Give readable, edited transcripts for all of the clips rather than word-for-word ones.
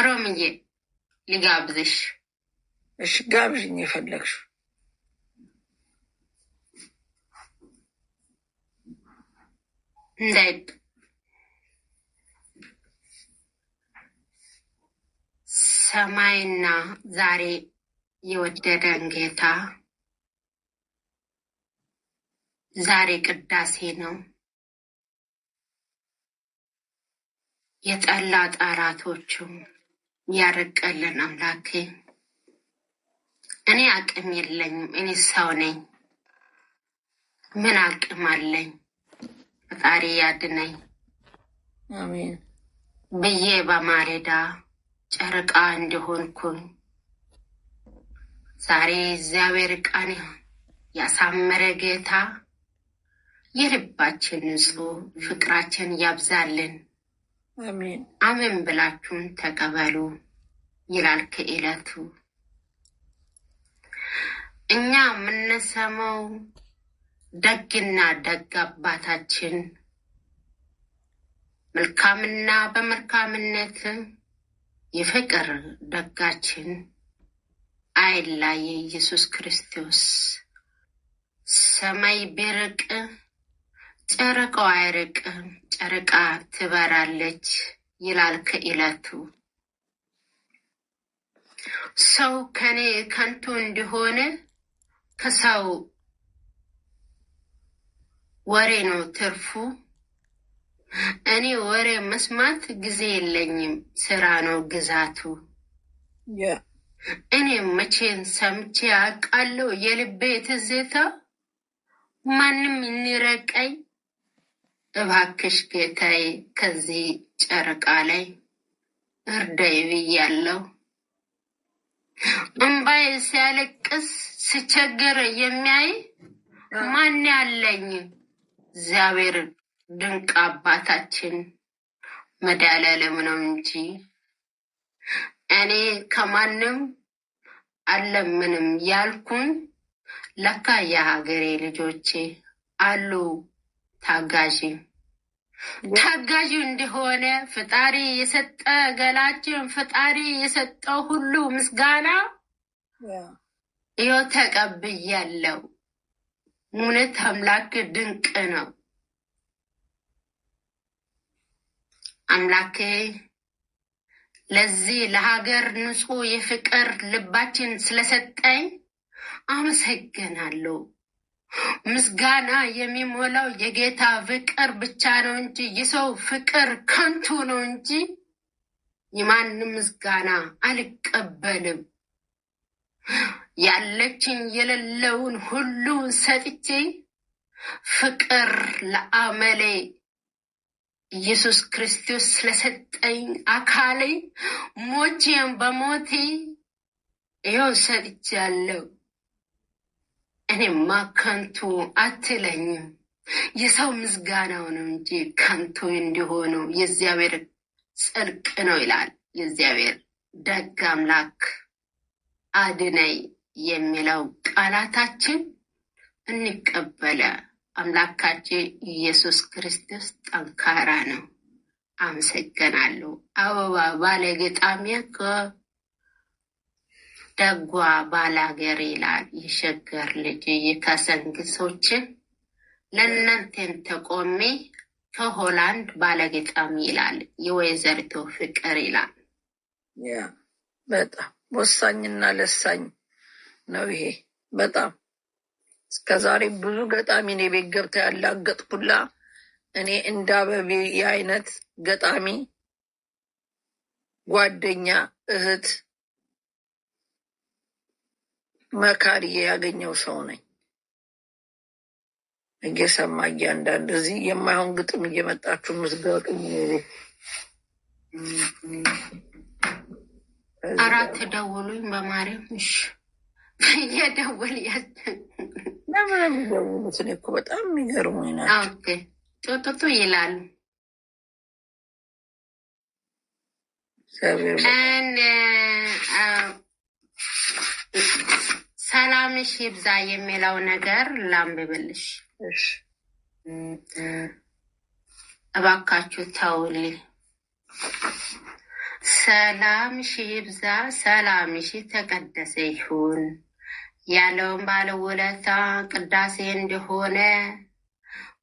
ሮምዬ ልጋብዝሽ። እሺ ጋብዥኝ የፈለግሽው። እንዴት ሰማይና ዛሬ የወደደን ጌታ ዛሬ ቅዳሴ ነው። የጠላ ጠላቶቹም ያረቀልን አምላኬ እኔ አቅም የለኝም፣ እኔ ሰው ነኝ። ምን አቅም አለኝ? ፈጣሪ ያድነኝ አሜን ብዬ በማለዳ ጨረቃ እንደሆንኩኝ ዛሬ እግዚአብሔር ቃል ያሳመረ ጌታ የልባችን ንጹህ ፍቅራችን ያብዛልን። አሜን አሜን ብላችሁን ተቀበሉ ይላል ከዕለቱ። እኛ የምንሰማው ደግና ደግ አባታችን መልካምና በመልካምነት የፍቅር ደጋችን አይላይ ኢየሱስ ክርስቶስ ሰማይ ቢርቅ ጨረቃው አይርቅም፣ ጨረቃ ትበራለች ይላል ከዕለቱ። ሰው ከኔ ከንቱ እንደሆነ ከሰው ወሬ ነው ትርፉ። እኔ ወሬ መስማት ጊዜ የለኝም፣ ስራ ነው ግዛቱ። እኔ መቼን ሰምቼ አውቃለሁ የልቤ ትዝታ? ማንም ይንረቀኝ እባክሽ ጌታዬ ከዚህ ጨረቃ ላይ እርዳይ ብያለሁ። እምባዬ ሲያለቅስ ስቸገር የሚያይ ማን ያለኝ? እግዚአብሔር ድንቅ አባታችን መድኃኒዓለም ነው እንጂ እኔ ከማንም አለምንም ያልኩኝ ለካ የሀገሬ ልጆቼ አሉ ታጋዥ እንደሆነ ፈጣሪ የሰጠ ገላችን ፈጣሪ የሰጠው ሁሉ ምስጋና ይኸው ተቀብያለሁ። እውነት አምላክ ድንቅ ነው። አምላኬ ለዚህ ለሀገር ንጹህ የፍቅር ልባችን ስለሰጠኝ አመሰግናለሁ። ምስጋና የሚሞላው የጌታ ፍቅር ብቻ ነው እንጂ የሰው ፍቅር ከንቱ ነው እንጂ የማንም ምስጋና አልቀበልም። ያለችኝ የሌለውን ሁሉ ሰጥቼ ፍቅር ለአመሌ ኢየሱስ ክርስቶስ ስለሰጠኝ አካሌ ሞቼም በሞቴ ይኸው ሰጥቻለሁ። እኔማ ከንቱ አትለኝም። የሰው ምስጋናው ነው እንጂ ከንቱ እንዲሆነው የእግዚአብሔር ጽድቅ ነው ይላል። የእግዚአብሔር ደግ አምላክ አድነይ የሚለው ቃላታችን እንቀበለ። አምላካችን ኢየሱስ ክርስቶስ ጠንካራ ነው። አመሰግናለሁ። አበባ ባለገጣሚያ ደጓ ባላገር ይላል። የሸገር ልጅ የከሰንግሶችን ለእናንተን ተቆሜ ከሆላንድ ባለገጣሚ ይላል። የወይዘሪቱ ፍቅር ይላል። በጣም ወሳኝና ለሳኝ ነው ይሄ። በጣም እስከዛሬ ብዙ ገጣሚ እኔ ቤት ገብታ ያላገጥኩላ እኔ እንደ አበቤ የአይነት ገጣሚ ጓደኛ እህት መካሪ ያገኘው ሰው ነኝ። እየሰማ እያንዳንድ እዚህ የማይሆን ግጥም እየመጣችሁ ምስገጡ አራት ደውሉኝ በማርያም እሺ እየደወል ለምን የሚደውሉት? እኔ እኮ በጣም የሚገርሙኝ ናቸው። ጡጡጡ ይላሉ። ሰላምሽ ይብዛ የሚለው ነገር ላንብብልሽ። እባካችሁ ተውልኝ። ሰላምሽ ይብዛ፣ ሰላምሽ ተቀደሰ ይሁን ያለውን ባለውለታ ቅዳሴ እንደሆነ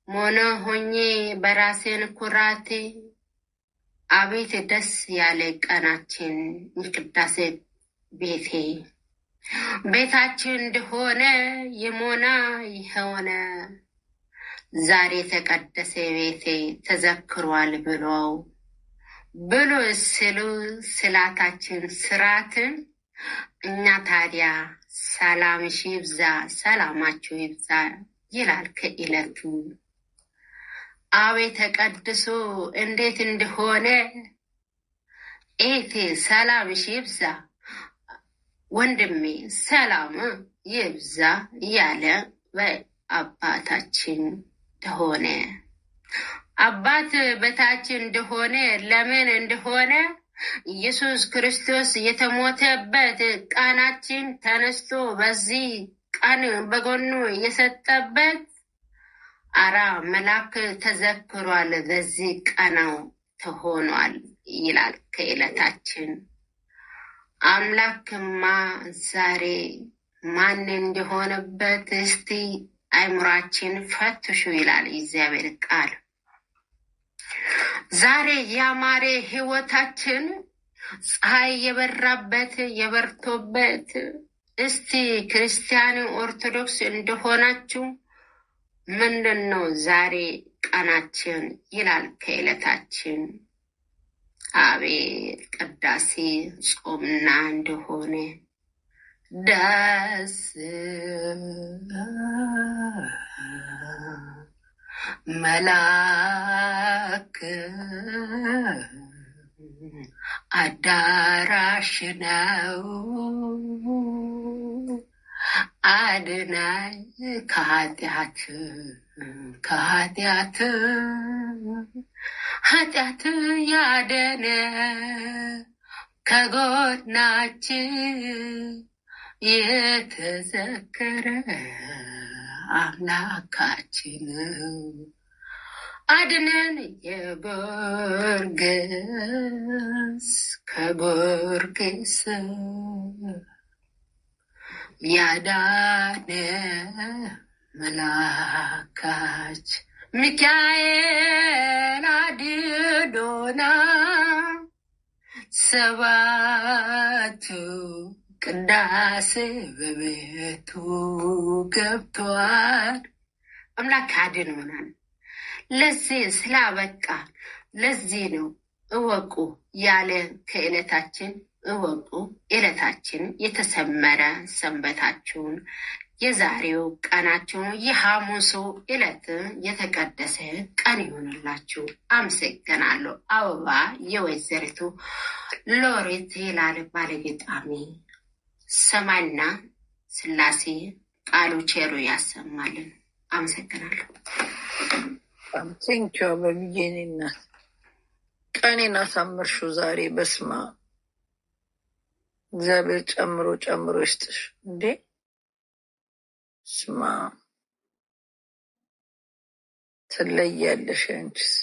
ሞነ ሆኜ በራሴን ኩራቴ አቤት ደስ ያለ ቀናችን ቅዳሴ ቤቴ ቤታችን እንደሆነ የሞና ይሆነ ዛሬ ተቀደሰ ቤቴ ተዘክሯል ብሎ ስሉ ስላታችን ስራትን እኛ ታዲያ ሰላምሽ ይብዛ ሰላማችሁ ይብዛ ይላል ከዕለቱ። አቤት ተቀድሶ እንዴት እንደሆነ ኤቴ ሰላምሽ ይብዛ ወንድሜ ሰላም ይብዛ እያለ በአባታችን እንደሆነ አባት በታችን እንደሆነ ለምን እንደሆነ ኢየሱስ ክርስቶስ የተሞተበት ቀናችን ተነስቶ በዚህ ቀን በጎኑ የሰጠበት አራ መልአክ ተዘክሯል በዚህ ቀናው ተሆኗል ይላል ከዕለታችን። አምላክማ ዛሬ ማን እንደሆነበት እስቲ አይምራችን ፈትሹ ይላል እግዚአብሔር ቃል። ዛሬ ያማረ ህይወታችን ፀሐይ የበራበት የበርቶበት እስቲ ክርስቲያን ኦርቶዶክስ እንደሆናችሁ ምንድነው ዛሬ ቀናችን ይላል ከዕለታችን። አቤት ቅዳሴ ጾምና እንደሆነ ደስ መላክ አዳራሽ ነው አድናይ ኃጢአት ያደነ ከጎናችን የተዘከረ አምላካችን አድነን የጎርግስ ከጎርግስ ያዳነ መላካች ሚካኤል አድኖና ሰባቱ ቅዳሴ በቤቱ ገብቷል። አምላክ አድኖናል። ለዚህ ስላበቃ ለዚህ ነው እወቁ ያለ ከዕለታችን እወቁ። ዕለታችን የተሰመረ ሰንበታችሁን የዛሬው ቀናችሁን የሐሙሱ ዕለት የተቀደሰ ቀን ይሆንላችሁ። አመሰግናለሁ። አበባ የወይዘሪቱ ሎሬት ይላል ባለገጣሚ። ሰማይና ስላሴ ቃሉ ቸሩ ያሰማልን። አመሰግናለሁ። ቴንኪው አበብዬ እናት ቀኔን አሳመርሽው ዛሬ። በስማ እግዚአብሔር ጨምሮ ጨምሮ ይስጥሽ። እንዴ ስማ ትለያለሽ አንቺስ።